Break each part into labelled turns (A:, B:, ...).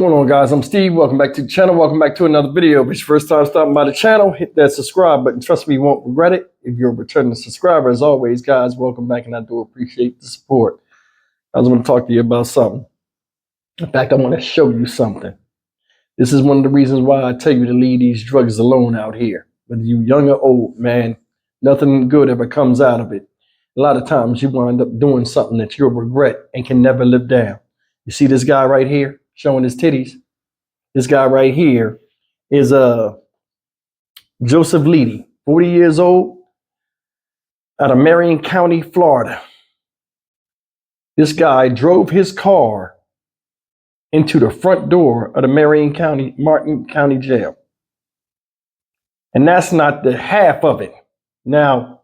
A: What's going on, guys? I'm Steve. Welcome back to the channel. Welcome back to another video. If it's your first time stopping by the channel, hit that subscribe button. Trust me, you won't regret it. If you're a returning subscriber, as always, guys, welcome back, and I do appreciate the support. I was going to talk to you about something. In fact, I want to show you something. This is one of the reasons why I tell you to leave these drugs alone out here. Whether you're young or old, man, nothing good ever comes out of it. A lot of times you wind up doing something that you'll regret and can never live down. You see this guy right here showing his titties? This guy right here is Joseph Leedy, 40 years old, out of Marion County, Florida. This guy drove his car into the front door of the Martin County Jail. And that's not the half of it. Now,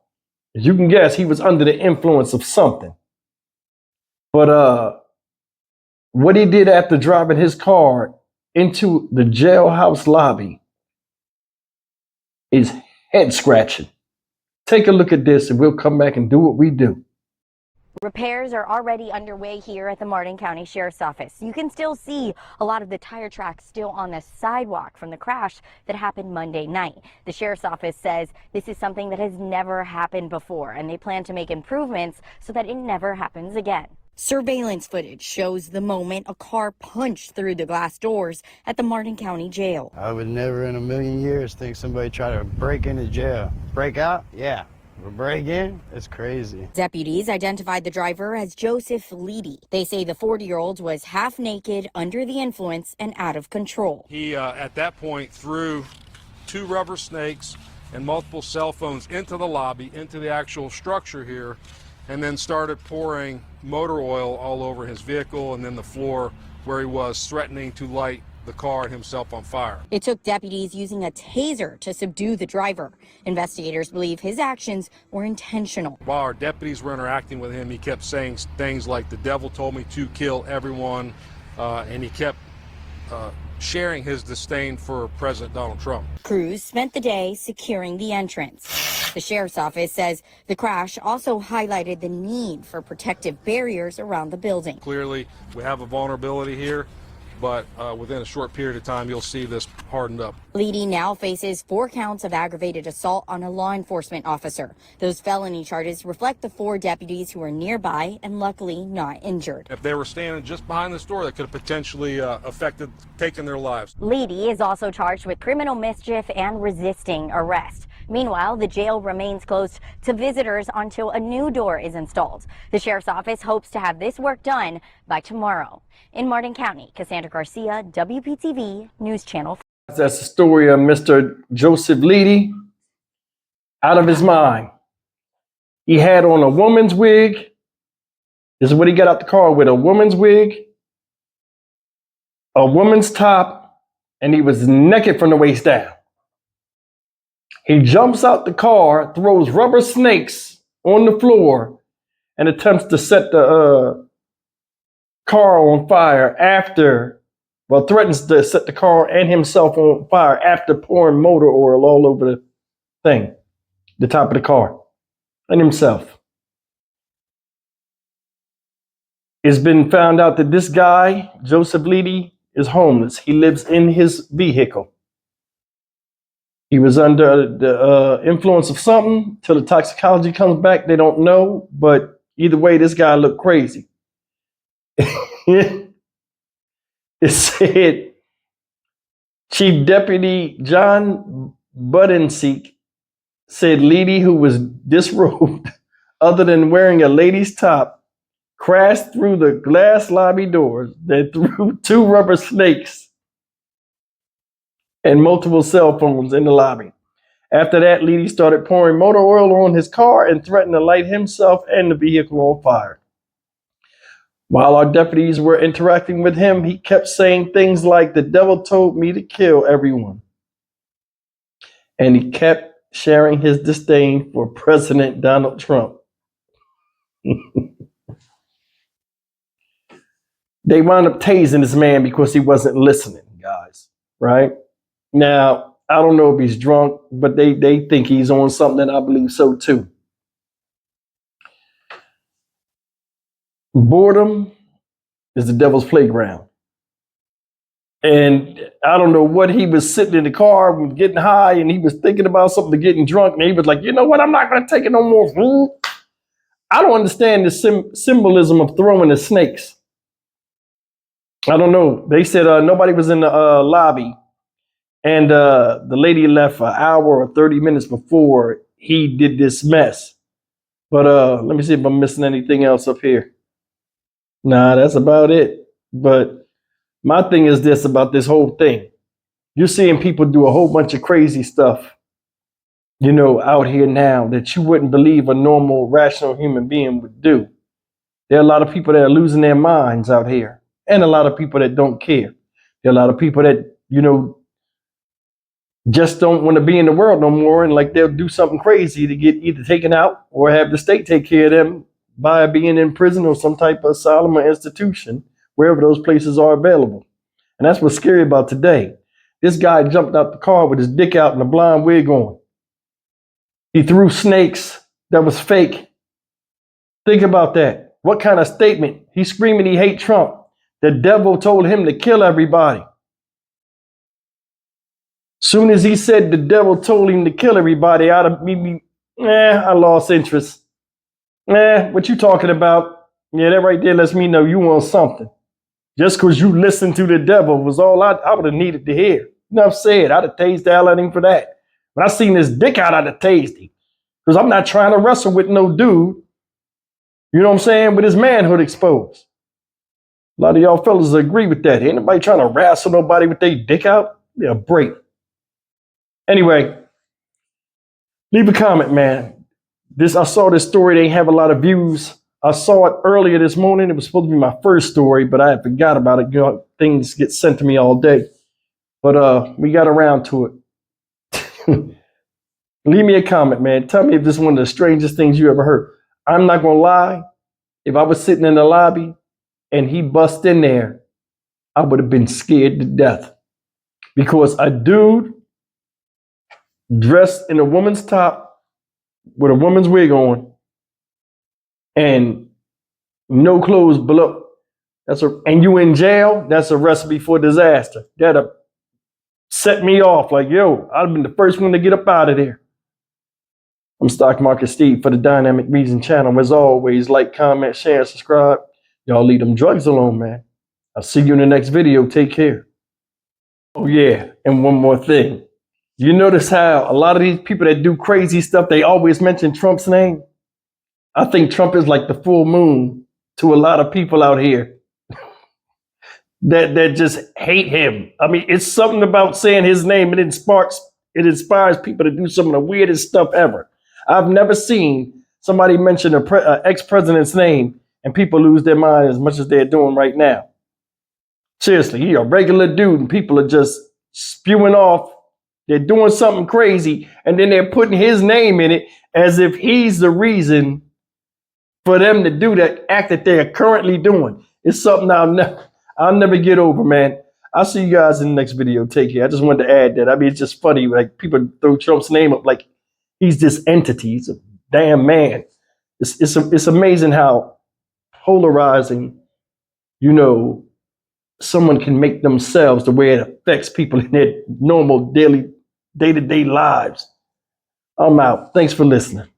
A: as you can guess, he was under the influence of something. But what he did after driving his car into the jailhouse lobby is head scratching. Take a look at this and we'll come back and do what we do.
B: Repairs are already underway here at the Martin County Sheriff's Office. You can still see a lot of the tire tracks still on the sidewalk from the crash that happened Monday night. The Sheriff's Office says this is something that has never happened before, and they plan to make improvements so that it never happens again. Surveillance footage shows the moment a car punched through the glass doors at the Martin County Jail.
C: I would never in a million years think somebody tried to break into jail. Break out? Yeah. But break in? It's crazy.
B: Deputies identified the driver as Joseph Leedy. They say the 40-year-old was half naked, under the influence, and out of control.
D: He, at that point, threw 2 rubber snakes and multiple cell phones into the lobby, into the actual structure here, and then started pouring motor oil all over his vehicle and then the floor where he was, threatening to light the car and himself on fire.
B: It took deputies using a taser to subdue the driver. Investigators believe his actions were intentional.
D: While our deputies were interacting with him, he kept saying things like, "The devil told me to kill everyone," and he kept sharing his disdain for President Donald Trump.
B: Crews spent the day securing the entrance. The Sheriff's Office says the crash also highlighted the need for protective barriers around the building.
D: Clearly, we have a vulnerability here, but within a short period of time, you'll see this hardened up.
B: Leedy now faces 4 counts of aggravated assault on a law enforcement officer. Those felony charges reflect the 4 deputies who were nearby and luckily not injured.
D: If they were standing just behind this door, that could have potentially taken their lives.
B: Leedy is also charged with criminal mischief and resisting arrest. Meanwhile, the jail remains closed to visitors until a new door is installed. The Sheriff's Office hopes to have this work done by tomorrow. In Martin County, Cassandra Garcia, WPTV News Channel.
A: That's the story of Mr. Joseph Leedy, out of his mind. He had on a woman's wig. This is what he got out the car with: a woman's wig, a woman's top, and he was naked from the waist down. He jumps out the car, throws rubber snakes on the floor, and attempts to set the car on fire threatens to set the car and himself on fire after pouring motor oil all over the thing, the top of the car, and himself. It's been found out that this guy, Joseph Leedy, is homeless. He lives in his vehicle. He was under the influence of something. Till the toxicology comes back, they don't know. But either way, this guy looked crazy. It said Chief Deputy John Budenseek said Leedy, who was disrobed other than wearing a lady's top, crashed through the glass lobby doors that threw 2 rubber snakes and multiple cell phones in the lobby. After that, Leedy started pouring motor oil on his car and threatened to light himself and the vehicle on fire. While our deputies were interacting with him, he kept saying things like, "The devil told me to kill everyone." And he kept sharing his disdain for President Donald Trump. They wound up tasing this man because he wasn't listening, guys, right? Now, I don't know if he's drunk, but they think he's on something, and I believe so too. Boredom is the devil's playground. And I don't know what he was sitting in the car getting high, and he was thinking about something, getting drunk, and he was like, you know what, I'm not going to take it no more food. I don't understand the symbolism of throwing the snakes. I don't know. They said nobody was in the lobby, and the lady left an hour or 30 minutes before he did this mess. But let me see if I'm missing anything else up here. Nah, that's about it. But my thing is this about this whole thing. You're seeing people do a whole bunch of crazy stuff, you know, out here now that you wouldn't believe a normal, rational human being would do. There are a lot of people that are losing their minds out here, and a lot of people that don't care. There are a lot of people that, you know, just don't want to be in the world no more, and like they'll do something crazy to get either taken out or have the state take care of them by being in prison or some type of asylum or institution, wherever those places are available. And that's what's scary about today. This guy jumped out the car with his dick out and a blonde wig on. He threw snakes that was fake. Think about that. What kind of statement? He's screaming he hates Trump. The devil told him to kill everybody. Soon as he said the devil told him to kill everybody, I lost interest. What you talking about? Yeah, that right there lets me know you want something. Just because you listened to the devil was all I would have needed to hear. Enough said. I'd have tased the hell out of him for that. When I seen his dick out, I'd have tased him. Because I'm not trying to wrestle with no dude, you know what I'm saying, with his manhood exposed. A lot of y'all fellas agree with that. Ain't nobody trying to wrestle nobody with their dick out. Yeah, break. Anyway, leave a comment, man. I saw this story. They ain't have a lot of views. I saw it earlier this morning. It was supposed to be my first story, but I forgot about it. You know, things get sent to me all day. But we got around to it. Leave me a comment, man. Tell me if this is one of the strangest things you ever heard. I'm not gonna lie. If I was sitting in the lobby and he bust in there, I would have been scared to death. Because a dude dressed in a woman's top with a woman's wig on and no clothes below, and you in jail, that's a recipe for disaster. That'll set me off like, yo, I'd have been the first one to get up out of there. I'm Stock Market Steve for the Dynamic Reason channel. As always, like, comment, share, and subscribe. Y'all leave them drugs alone, man. I'll see you in the next video. Take care. Oh, yeah. And one more thing. You notice how a lot of these people that do crazy stuff, they always mention Trump's name? I think Trump is like the full moon to a lot of people out here that just hate him. I mean, it's something about saying his name. It inspires people to do some of the weirdest stuff ever. I've never seen somebody mention an ex-president's name and people lose their mind as much as they're doing right now. Seriously, you're a regular dude and people are just spewing off. They're doing something crazy and then they're putting his name in it as if he's the reason for them to do that act that they're currently doing. It's something I'll never get over, man. I'll see you guys in the next video. Take care. I just wanted to add that. I mean, it's just funny. Like, people throw Trump's name up like he's this entity. He's a damn man. It's amazing how polarizing, you know, someone can make themselves the way it affects people in their normal daily day-to-day lives. I'm out. Thanks for listening.